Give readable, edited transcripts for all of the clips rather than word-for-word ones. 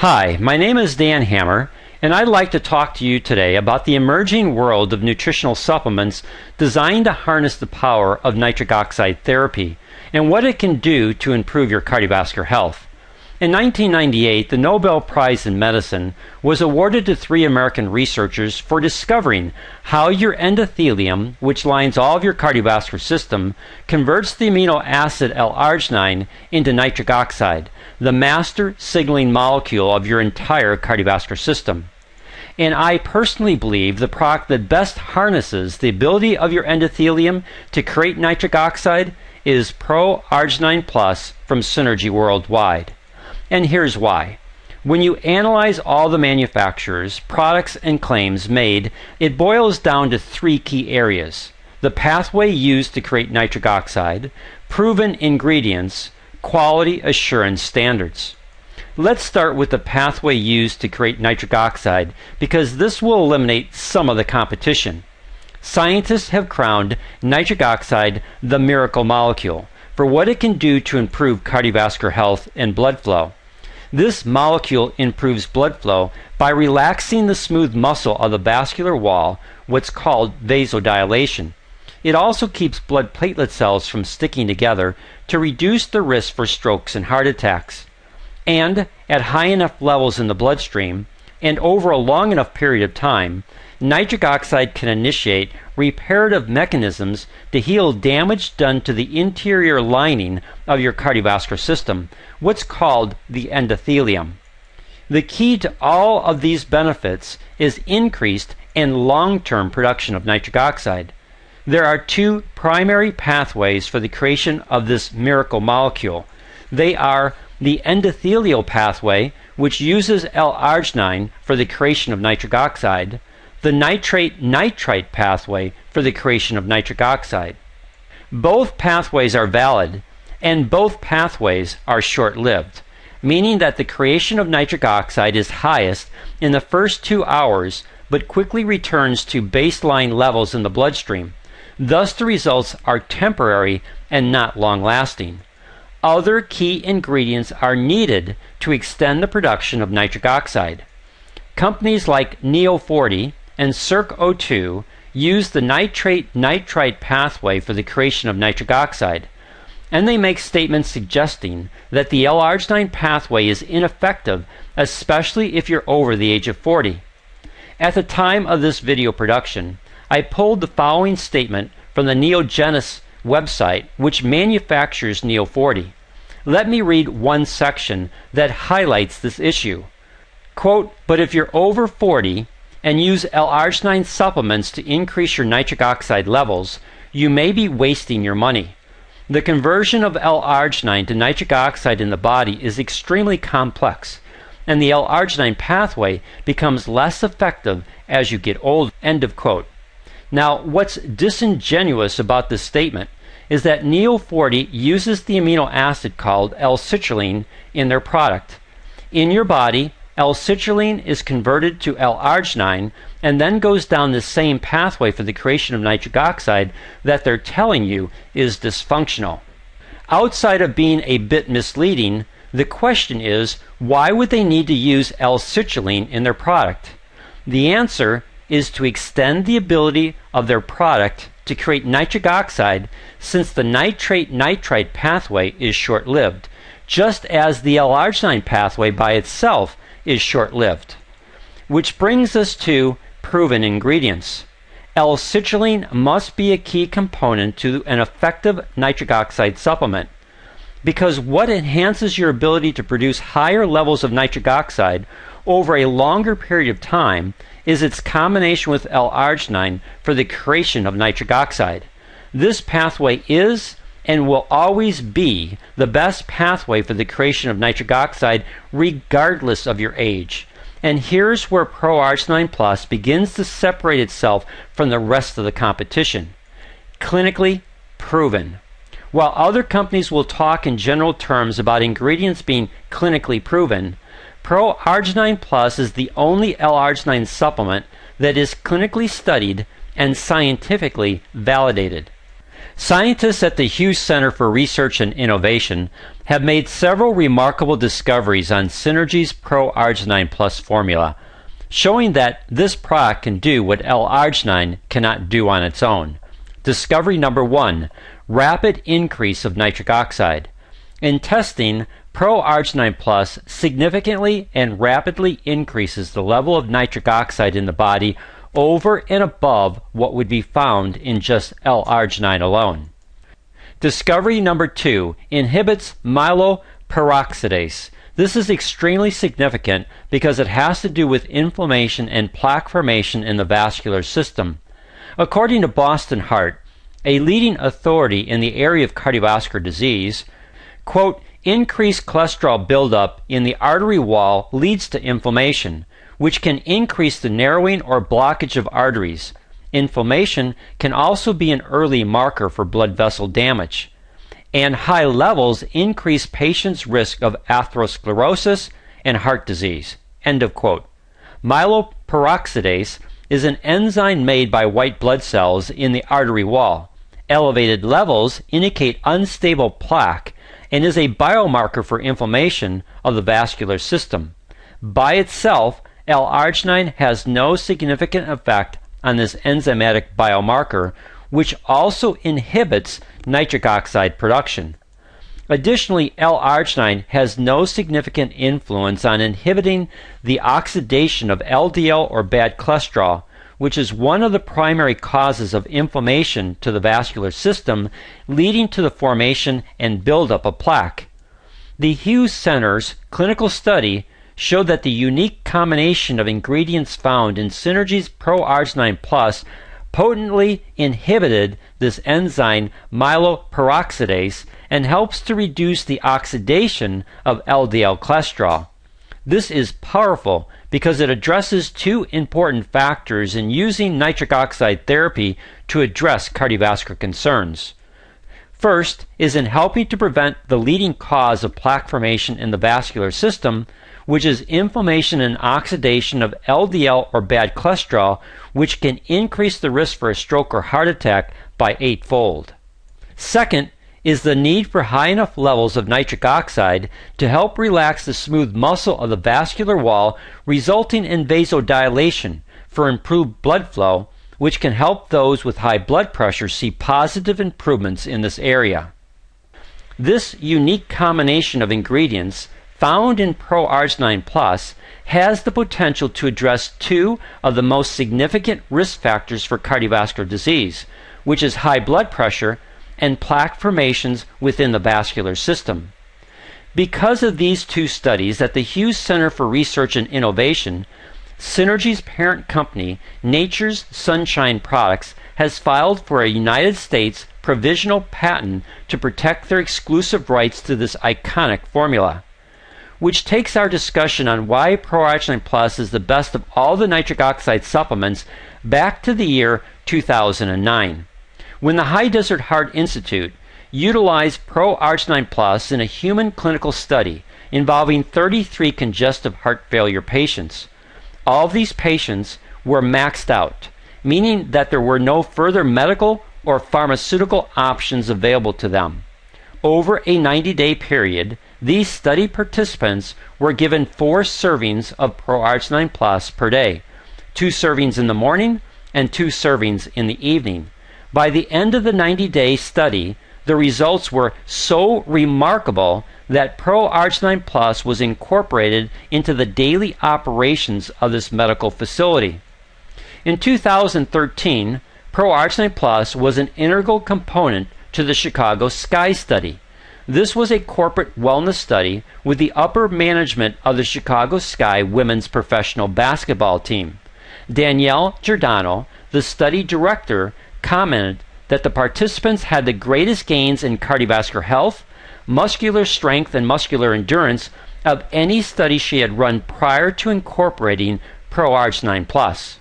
Hi, my name is Dan Hammer, and I'd like to talk to you today about the emerging world of nutritional supplements designed to harness the power of nitric oxide therapy and what it can do to improve your cardiovascular health. In 1998, the Nobel Prize in Medicine was awarded to 3 American researchers for discovering how your endothelium, which lines all of your cardiovascular system, converts the amino acid l-arginin into nitric oxide, the master signaling molecule of your entire cardiovascular system. And I personally believe the product that best harnesses the ability of your endothelium to create nitric oxide is ProArgi-9 Plus from Synergy Worldwide. And here's why. When you analyze all the manufacturers, products, and claims made, it boils down to 3 key areas: the pathway used to create nitric oxide, proven ingredients, quality assurance standards. Let's start with the pathway used to create nitric oxide because this will eliminate some of the competition. Scientists have crowned nitric oxide the miracle molecule for what it can do to improve cardiovascular health and blood flow. This molecule improves blood flow by relaxing the smooth muscle of the vascular wall, what's called vasodilation. It also keeps blood platelet cells from sticking together to reduce the risk for strokes and heart attacks. And at high enough levels in the bloodstream, and over a long enough period of time, nitric oxide can initiate reparative mechanisms to heal damage done to the interior lining of your cardiovascular system, what's called the endothelium. The key to all of these benefits is increased and long-term production of nitric oxide. There are 2 primary pathways for the creation of this miracle molecule. They are the endothelial pathway, which uses l-arginin for the creation of nitric oxide, the nitrate-nitrite pathway for the creation of nitric oxide. Both pathways are valid, and both pathways are short-lived, meaning that the creation of nitric oxide is highest in the first 2 hours, but quickly returns to baseline levels in the bloodstream. Thus, the results are temporary and not long-lasting. Other key ingredients are needed to extend the production of nitric oxide. Companies like Neo40 and Circ-O2 use the nitrate-nitrite pathway for the creation of nitric oxide, and they make statements suggesting that the l-arginin pathway is ineffective, especially if you're over the age of 40. At the time of this video production, I pulled the following statement from the Neogenis website, which manufactures Neo40. Let me read one section that highlights this issue. Quote, "But if you're over 40 and use l-arginin supplements to increase your nitric oxide levels, you may be wasting your money. The conversion of l-arginin to nitric oxide in the body is extremely complex, and the l-arginin pathway becomes less effective as you get older." End of quote. Now, what's disingenuous about this statement is that Neo40 uses the amino acid called l-citrulline in their product. In your body, l-citrulline is converted to l-arginin and then goes down the same pathway for the creation of nitric oxide that they're telling you is dysfunctional. Outside of being a bit misleading, the question is, why would they need to use l-citrulline in their product? The answer is to extend the ability of their product to create nitric oxide, since the nitrate-nitrite pathway is short-lived, just as the l-arginin pathway by itself is short-lived. Which brings us to proven ingredients. L-citrulline must be a key component to an effective nitric oxide supplement, because what enhances your ability to produce higher levels of nitric oxide over a longer period of time is its combination with l-arginin for the creation of nitric oxide. This pathway is and will always be the best pathway for the creation of nitric oxide regardless of your age. And here's where ProArgi-9 Plus begins to separate itself from the rest of the competition. Clinically proven. While other companies will talk in general terms about ingredients being clinically proven, ProArgi-9 Plus is the only l-arginin supplement that is clinically studied and scientifically validated. Scientists at the Hughes Center for Research and Innovation have made several remarkable discoveries on Synergy's ProArgi-9 Plus formula, showing that this product can do what l-arginin cannot do on its own. Discovery number 1, rapid increase of nitric oxide. In testing, ProArgi-9 Plus significantly and rapidly increases the level of nitric oxide in the body over and above what would be found in just l-arginin alone. Discovery number 2, inhibits myeloperoxidase. This is extremely significant because it has to do with inflammation and plaque formation in the vascular system. According to Boston Heart, a leading authority in the area of cardiovascular disease, quote, increased cholesterol buildup in the artery wall leads to inflammation, which can increase the narrowing or blockage of arteries. Inflammation can also be an early marker for blood vessel damage, and high levels increase patients' risk of atherosclerosis and heart disease. End of quote. Myeloperoxidase is an enzyme made by white blood cells in the artery wall. Elevated levels indicate unstable plaque and is a biomarker for inflammation of the vascular system. By itself, l-arginin has no significant effect on this enzymatic biomarker, which also inhibits nitric oxide production. Additionally, l-arginin has no significant influence on inhibiting the oxidation of LDL or bad cholesterol, which is one of the primary causes of inflammation to the vascular system, leading to the formation and buildup of plaque. The Hughes Center's clinical study showed that the unique combination of ingredients found in Synergy's ProArgi-9 Plus potently inhibited this enzyme myeloperoxidase and helps to reduce the oxidation of LDL cholesterol. This is powerful because it addresses two important factors in using nitric oxide therapy to address cardiovascular concerns. First is in helping to prevent the leading cause of plaque formation in the vascular system, which is inflammation and oxidation of LDL or bad cholesterol, which can increase the risk for a stroke or heart attack by 8-fold. Second is the need for high enough levels of nitric oxide to help relax the smooth muscle of the vascular wall, resulting in vasodilation for improved blood flow, which can help those with high blood pressure see positive improvements in this area. This unique combination of ingredients found in ProArgi-9 Plus has the potential to address two of the most significant risk factors for cardiovascular disease, which is high blood pressure and plaque formations within the vascular system. Because of these two studies at the Hughes Center for Research and Innovation, Synergy's parent company, Nature's Sunshine Products, has filed for a United States provisional patent to protect their exclusive rights to this iconic formula, which takes our discussion on why ProArgi-9 Plus is the best of all the nitric oxide supplements back to the year 2009, when the High Desert Heart Institute utilized ProArgi-9 Plus in a human clinical study involving 33 congestive heart failure patients. All of these patients were maxed out, meaning that there were no further medical or pharmaceutical options available to them. Over a 90-day period, these study participants were given 4 servings of ProArgi-9 Plus per day, 2 servings in the morning and 2 servings in the evening. By the end of the 90-day study, the results were so remarkable that ProArgi-9 Plus was incorporated into the daily operations of this medical facility. In 2013, ProArgi-9 Plus was an integral component to the Chicago Sky Study. This was a corporate wellness study with the upper management of the Chicago Sky women's professional basketball team. Danielle Giordano, the study director, commented that the participants had the greatest gains in cardiovascular health, muscular strength, and muscular endurance of any study she had run prior to incorporating ProArgi-9 Plus.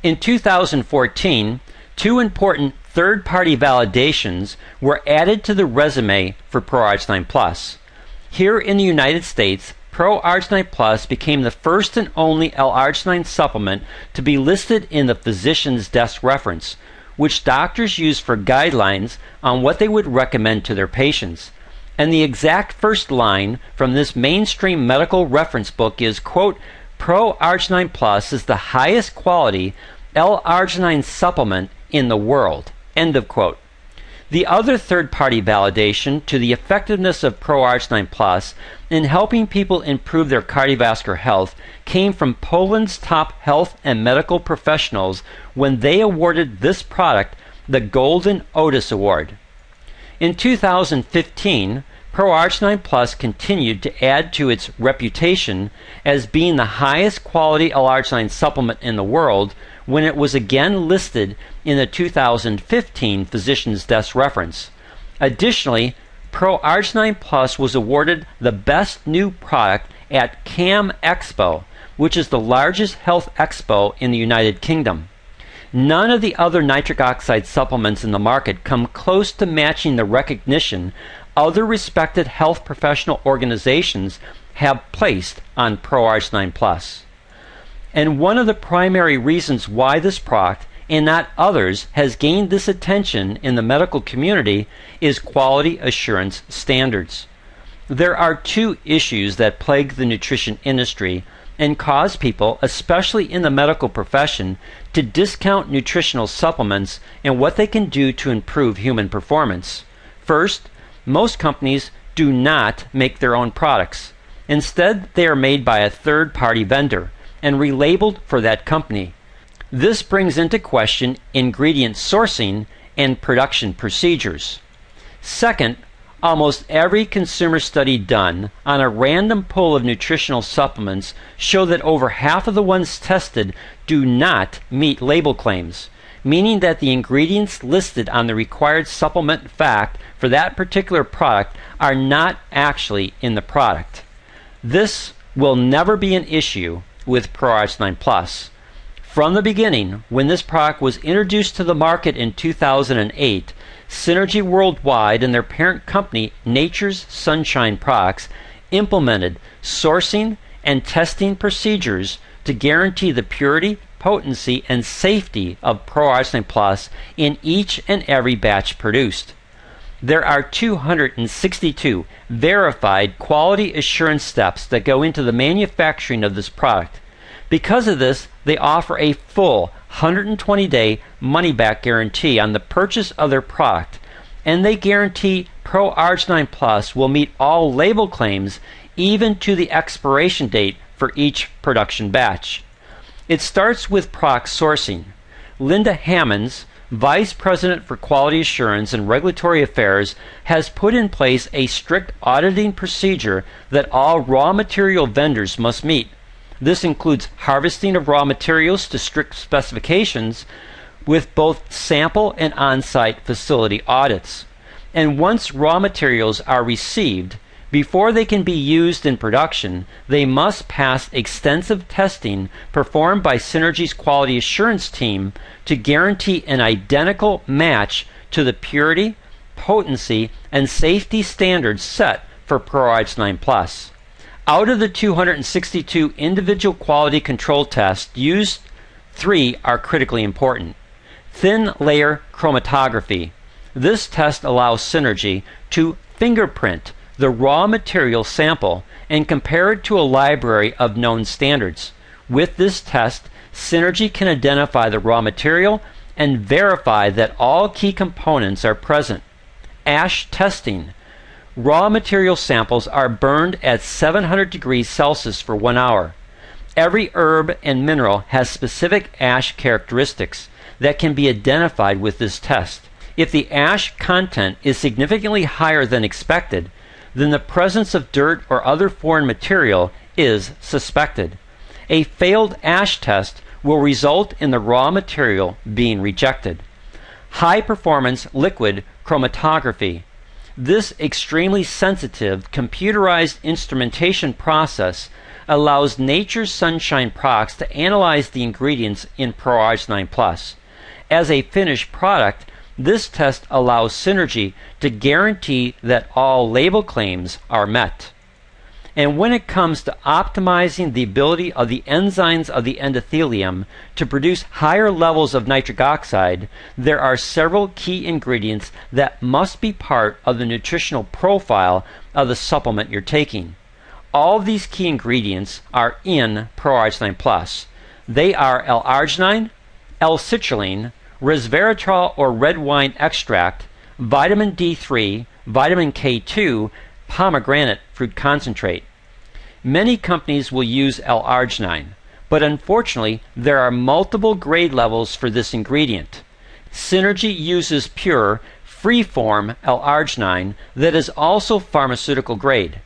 In 2014, 2 important third-party validations were added to the resume for ProArgi-9 Plus. Here in the United States, ProArgi-9 Plus became the first and only l-arginin supplement to be listed in the physician's desk reference, which doctors use for guidelines on what they would recommend to their patients. And the exact first line from this mainstream medical reference book is, quote, ProArgi-9 Plus is the highest quality l-arginin supplement in the world, end of quote. The other third-party validation to the effectiveness of ProArgi-9 Plus in helping people improve their cardiovascular health came from Poland's top health and medical professionals when they awarded this product the Golden Otis Award. In 2015, ProArgi-9 Plus continued to add to its reputation as being the highest quality l-arginin supplement in the world when it was again listed in the 2015 Physician's Desk reference. Additionally, ProArgi-9 Plus was awarded the Best New Product at CAM Expo, which is the largest health expo in the United Kingdom. None of the other nitric oxide supplements in the market come close to matching the recognition other respected health professional organizations have placed on ProArgi-9 Plus. And one of the primary reasons why this product, and not others, has gained this attention in the medical community is quality assurance standards. There are two issues that plague the nutrition industry and cause people, especially in the medical profession, to discount nutritional supplements and what they can do to improve human performance. First, most companies do not make their own products. Instead, they are made by a third-party vendor and relabeled for that company. This brings into question ingredient sourcing and production procedures. Second, almost every consumer study done on a random pool of nutritional supplements show that over half of the ones tested do not meet label claims, meaning that the ingredients listed on the required supplement fact for that particular product are not actually in the product. This will never be an issue with ProArgi-9 Plus. From the beginning, when this product was introduced to the market in 2008, Synergy Worldwide and their parent company, Nature's Sunshine Products, implemented sourcing and testing procedures to guarantee the purity, potency, and safety of ProArgi-9 Plus in each and every batch produced. There are 262 verified quality assurance steps that go into the manufacturing of this product. Because of this, they offer a full 120-day money-back guarantee on the purchase of their product, and they guarantee ProArgi-9 Plus will meet all label claims even to the expiration date for each production batch. It starts with product sourcing. Linda Hammonds, Vice President for Quality Assurance and Regulatory Affairs, has put in place a strict auditing procedure that all raw material vendors must meet. This includes harvesting of raw materials to strict specifications with both sample and on-site facility audits. And once raw materials are received, before they can be used in production, they must pass extensive testing performed by Synergy's quality assurance team to guarantee an identical match to the purity, potency, and safety standards set for ProArgi-9 Plus. Out of the 262 individual quality control tests used, 3 are critically important. Thin layer chromatography. This test allows Synergy to fingerprint the raw material sample and compare it to a library of known standards. With this test, Synergy can identify the raw material and verify that all key components are present. Ash testing. Raw material samples are burned at 700 degrees Celsius for 1 hour. Every herb and mineral has specific ash characteristics that can be identified with this test. If the ash content is significantly higher than expected, then the presence of dirt or other foreign material is suspected. A failed ash test will result in the raw material being rejected. High-performance liquid chromatography. This extremely sensitive computerized instrumentation process allows Nature's Sunshine Products to analyze the ingredients in ProArgi-9 Plus. As a finished product, this test allows Synergy to guarantee that all label claims are met. And when it comes to optimizing the ability of the enzymes of the endothelium to produce higher levels of nitric oxide, there are several key ingredients that must be part of the nutritional profile of the supplement you're taking. All of these key ingredients are in ProArgi-9 Plus. They are l-arginin, l-citrulline, resveratrol or red wine extract, vitamin D3, vitamin K2, pomegranate fruit concentrate. Many companies will use l-arginin, but unfortunately there are multiple grade levels for this ingredient. Synergy uses pure, free-form l-arginin that is also pharmaceutical grade.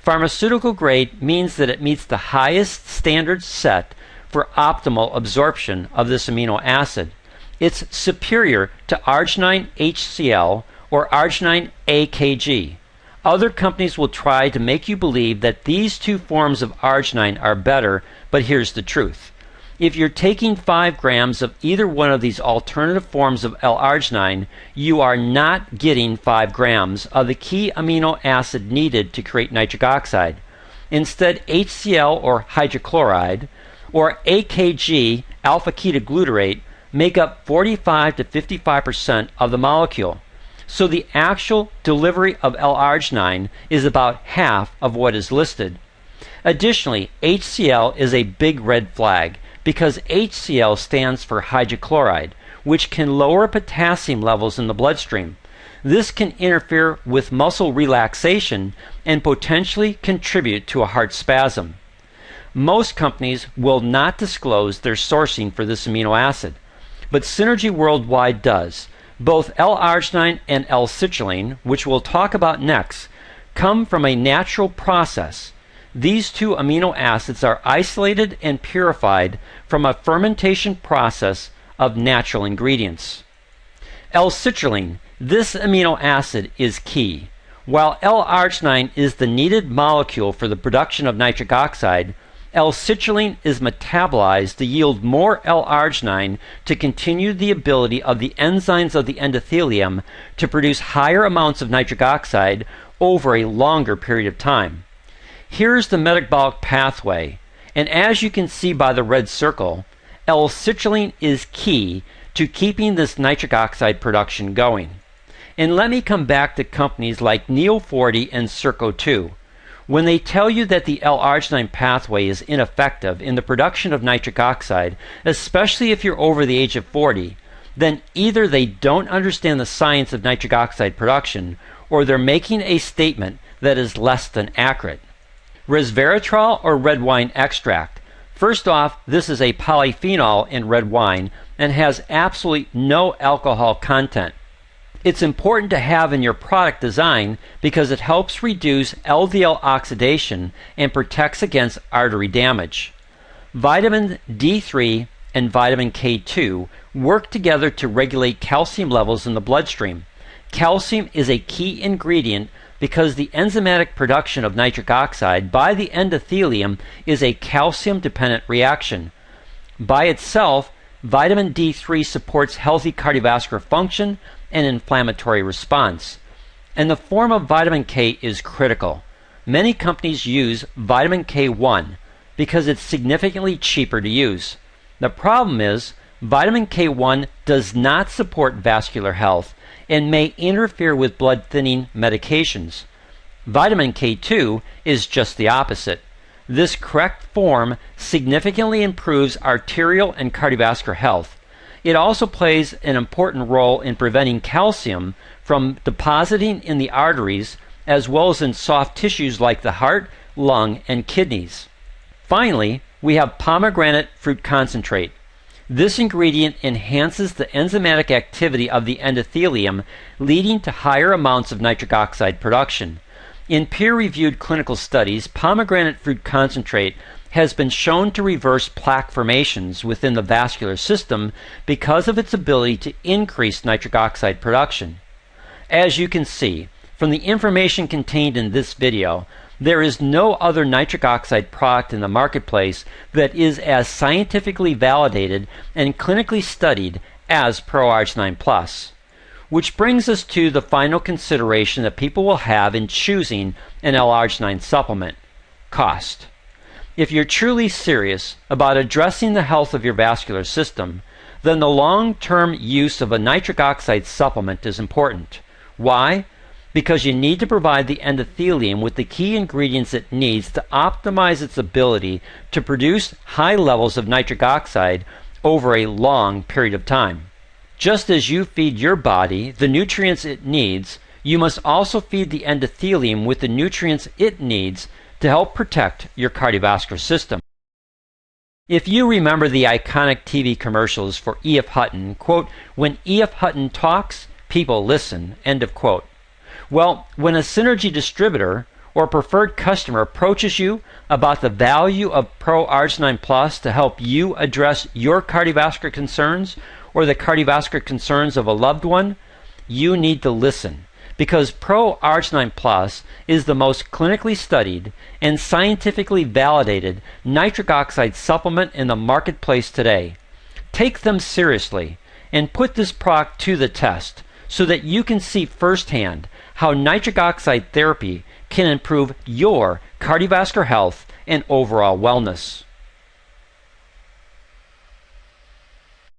Pharmaceutical grade means that it meets the highest standards set for optimal absorption of this amino acid. It's superior to arginine HCl or arginine AKG. Other companies will try to make you believe that these two forms of arginine are better, but here's the truth. If you're taking 5 grams of either one of these alternative forms of L-arginine, you are not getting 5 grams of the key amino acid needed to create nitric oxide. Instead, HCl or hydrochloride or AKG alpha-ketoglutarate make up 45 to 55% of the molecule. So the actual delivery of L-arginine is about half of what is listed. Additionally, HCl is a big red flag because HCl stands for hydrochloride, which can lower potassium levels in the bloodstream. This can interfere with muscle relaxation and potentially contribute to a heart spasm. Most companies will not disclose their sourcing for this amino acid, but Synergy Worldwide does. Both L-arginine and L-citrulline, which we'll talk about next, come from a natural process. These two amino acids are isolated and purified from a fermentation process of natural ingredients. L-citrulline, this amino acid is key. While L-arginine is the needed molecule for the production of nitric oxide, L-citrulline is metabolized to yield more L-arginine to continue the ability of the enzymes of the endothelium to produce higher amounts of nitric oxide over a longer period of time. Here's the metabolic pathway, and as you can see by the red circle, L-citrulline is key to keeping this nitric oxide production going. And let me come back to companies like Neo40 and Circo2. When they tell you that the L-arginine pathway is ineffective in the production of nitric oxide, especially if you're over the age of 40, then either they don't understand the science of nitric oxide production, or they're making a statement that is less than accurate. Resveratrol or red wine extract. First off, this is a polyphenol in red wine and has absolutely no alcohol content. It's important to have in your product design because it helps reduce LDL oxidation and protects against artery damage. Vitamin D3 and vitamin K2 work together to regulate calcium levels in the bloodstream. Calcium is a key ingredient because the enzymatic production of nitric oxide by the endothelium is a calcium-dependent reaction. By itself, vitamin D3 supports healthy cardiovascular function and inflammatory response. And the form of vitamin K is critical. Many companies use vitamin K1 because it's significantly cheaper to use. The problem is, vitamin K1 does not support vascular health and may interfere with blood thinning medications. Vitamin K2 is just the opposite. This correct form significantly improves arterial and cardiovascular health. It also plays an important role in preventing calcium from depositing in the arteries as well as in soft tissues like the heart, lung, and kidneys. Finally, we have pomegranate fruit concentrate. This ingredient enhances the enzymatic activity of the endothelium, leading to higher amounts of nitric oxide production. In peer-reviewed clinical studies, pomegranate fruit concentrate has been shown to reverse plaque formations within the vascular system because of its ability to increase nitric oxide production. As you can see from the information contained in this video, there is no other nitric oxide product in the marketplace that is as scientifically validated and clinically studied as ProArgi-9 Plus. Which brings us to the final consideration that people will have in choosing an L-arginine supplement. cost. If you're truly serious about addressing the health of your vascular system, then the long-term use of a nitric oxide supplement is important. Why? Because you need to provide the endothelium with the key ingredients it needs to optimize its ability to produce high levels of nitric oxide over a long period of time. Just as you feed your body the nutrients it needs, you must also feed the endothelium with the nutrients it needs to help protect your cardiovascular system. If you remember the iconic TV commercials for E.F. Hutton, quote, "When E.F. Hutton talks, people listen," end of quote. Well, when a Synergy distributor or preferred customer approaches you about the value of ProArgi-9 Plus to help you address your cardiovascular concerns or the cardiovascular concerns of a loved one, you need to listen, because ProArgi-9 Plus is the most clinically studied and scientifically validated nitric oxide supplement in the marketplace today. Take them seriously and put this product to the test so that you can see firsthand how nitric oxide therapy can improve your cardiovascular health and overall wellness.